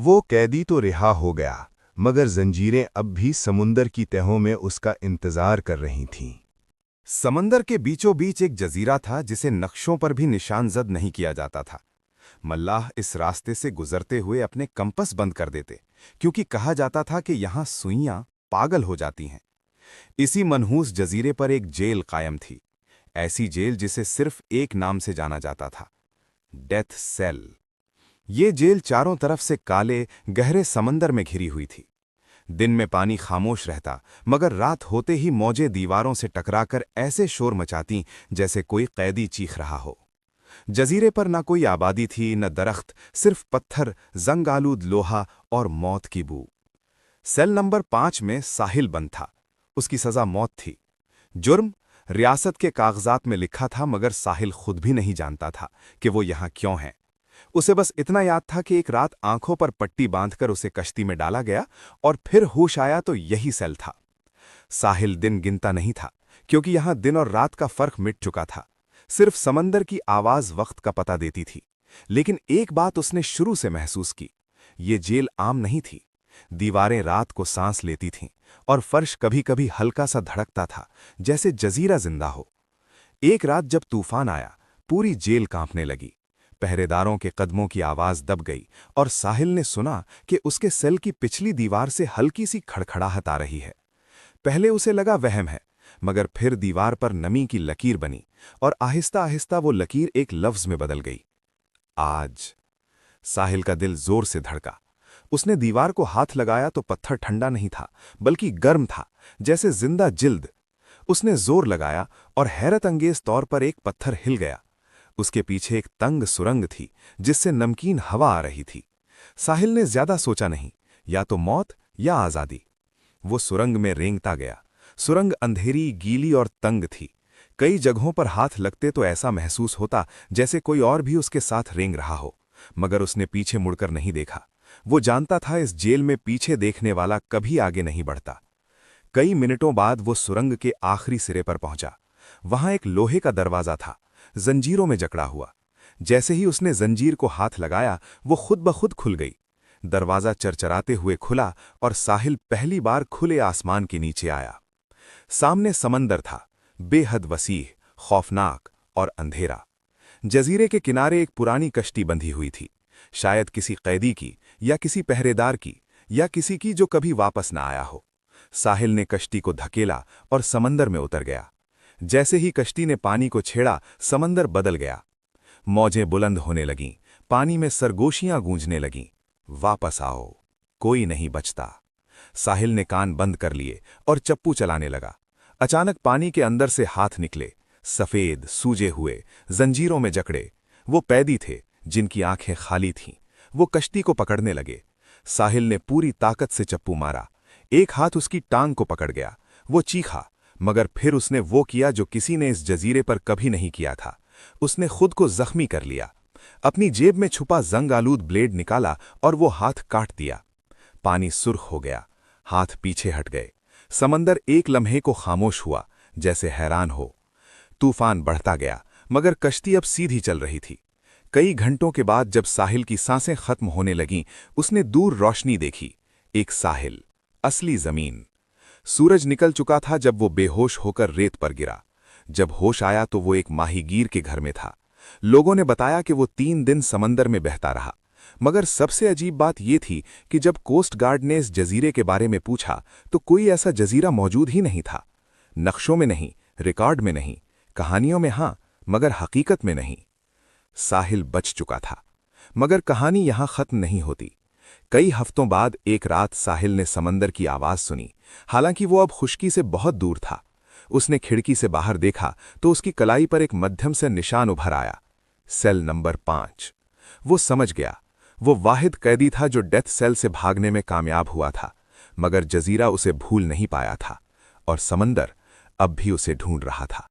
वो कैदी तो रिहा हो गया, मगर जंजीरें अब भी समुंदर की तहों में उसका इंतजार कर रही थीं। समंदर के बीचों बीच एक जजीरा था जिसे नक्शों पर भी निशानजद नहीं किया जाता था। मल्लाह इस रास्ते से गुजरते हुए अपने कंपस बंद कर देते, क्योंकि कहा जाता था कि यहां सुइयां पागल हो जाती हैं। इसी मनहूस जजीरे पर एक जेल कायम थी, ऐसी जेल जिसे सिर्फ एक नाम से जाना जाता था, डेथ सेल। ये जेल चारों तरफ से काले गहरे समंदर में घिरी हुई थी। दिन में पानी खामोश रहता, मगर रात होते ही मौजें दीवारों से टकराकर ऐसे शोर मचातीं जैसे कोई कैदी चीख रहा हो। जजीरे पर न कोई आबादी थी, न दरख्त, सिर्फ पत्थर, जंग आलूद लोहा और मौत की बू। सेल नंबर 5 में साहिल बंद था। उसकी सजा मौत थी। जुर्म रियासत के कागजात में लिखा था, मगर साहिल खुद भी नहीं जानता था कि वो यहां क्यों है। उसे बस इतना याद था कि एक रात आंखों पर पट्टी बांधकर उसे कश्ती में डाला गया और फिर होश आया तो यही सेल था। साहिल दिन गिनता नहीं था, क्योंकि यहां दिन और रात का फर्क मिट चुका था। सिर्फ समंदर की आवाज वक्त का पता देती थी। लेकिन एक बात उसने शुरू से महसूस की, ये जेल आम नहीं थी। दीवारें रात को सांस लेती थीं और फर्श कभी कभी हल्का सा धड़कता था, जैसे जजीरा जिंदा हो। एक रात जब तूफान आया, पूरी जेल कांपने लगी। पहरेदारों के कदमों की आवाज दब गई और साहिल ने सुना कि उसके सेल की पिछली दीवार से हल्की सी खड़खड़ाहट आ रही है। पहले उसे लगा वहम है, मगर फिर दीवार पर नमी की लकीर बनी और आहिस्ता आहिस्ता वो लकीर एक लफ्ज में बदल गई, आज। साहिल का दिल जोर से धड़का। उसने दीवार को हाथ लगाया तो पत्थर ठंडा नहीं था, बल्कि गर्म था, जैसे जिंदा जिल्द। उसने जोर लगाया और हैरत अंगेज तौर पर एक पत्थर हिल गया। उसके पीछे एक तंग सुरंग थी, जिससे नमकीन हवा आ रही थी। साहिल ने ज्यादा सोचा नहीं, या तो मौत या आजादी। वो सुरंग में रेंगता गया। सुरंग अंधेरी, गीली और तंग थी। कई जगहों पर हाथ लगते तो ऐसा महसूस होता जैसे कोई और भी उसके साथ रेंग रहा हो, मगर उसने पीछे मुड़कर नहीं देखा। वो जानता था इस जेल में पीछे देखने वाला कभी आगे नहीं बढ़ता। कई मिनटों बाद वो सुरंग के आखिरी सिरे पर पहुंचा। वहां एक लोहे का दरवाजा था, जंजीरों में जकड़ा हुआ। जैसे ही उसने जंजीर को हाथ लगाया, वो खुद ब खुद खुल गई। दरवाजा चरचराते हुए खुला और साहिल पहली बार खुले आसमान के नीचे आया। सामने समंदर था, बेहद वसीह, खौफनाक और अंधेरा। जजीरे के किनारे एक पुरानी कश्ती बंधी हुई थी, शायद किसी कैदी की या किसी पहरेदार की, या किसी की जो कभी वापस न आया हो। साहिल ने कश्ती को धकेला और समंदर में उतर गया। जैसे ही कश्ती ने पानी को छेड़ा, समंदर बदल गया। मौजें बुलंद होने लगीं, पानी में सरगोशियां गूंजने लगीं। वापस आओ, कोई नहीं बचता। साहिल ने कान बंद कर लिए और चप्पू चलाने लगा। अचानक पानी के अंदर से हाथ निकले, सफेद, सूजे हुए, जंजीरों में जकड़े। वो कैदी थे, जिनकी आंखें खाली थीं। वो कश्ती को पकड़ने लगे। साहिल ने पूरी ताकत से चप्पू मारा। एक हाथ उसकी टांग को पकड़ गया। वो चीखा, मगर फिर उसने वो किया जो किसी ने इस जजीरे पर कभी नहीं किया था। उसने खुद को जख्मी कर लिया। अपनी जेब में छुपा जंग आलूद ब्लेड निकाला और वो हाथ काट दिया। पानी सुर्ख हो गया, हाथ पीछे हट गए। समंदर एक लम्हे को खामोश हुआ, जैसे हैरान हो। तूफान बढ़ता गया, मगर कश्ती अब सीधी चल रही थी। कई घंटों के बाद जब साहिल की सांसें खत्म होने लगीं, उसने दूर रोशनी देखी। एक साहिल, असली जमीन। सूरज निकल चुका था जब वो बेहोश होकर रेत पर गिरा। जब होश आया तो वो एक माहीगीर के घर में था। लोगों ने बताया कि वो 3 दिन समंदर में बहता रहा। मगर सबसे अजीब बात ये थी कि जब कोस्ट गार्ड ने इस जजीरे के बारे में पूछा तो कोई ऐसा जजीरा मौजूद ही नहीं था। नक्शों में नहीं, रिकॉर्ड में नहीं, कहानियों में हाँ, मगर हकीकत में नहीं। साहिल बच चुका था, मगर कहानी यहां खत्म नहीं होती। कई हफ्तों बाद एक रात साहिल ने समंदर की आवाज सुनी, हालांकि वो अब खुश्की से बहुत दूर था। उसने खिड़की से बाहर देखा तो उसकी कलाई पर एक मध्यम से निशान उभर आया, सेल नंबर 5। वो समझ गया, वो वाहिद कैदी था जो डेथ सेल से भागने में कामयाब हुआ था, मगर जजीरा उसे भूल नहीं पाया था और समंदर अब भी उसे ढूंढ रहा था।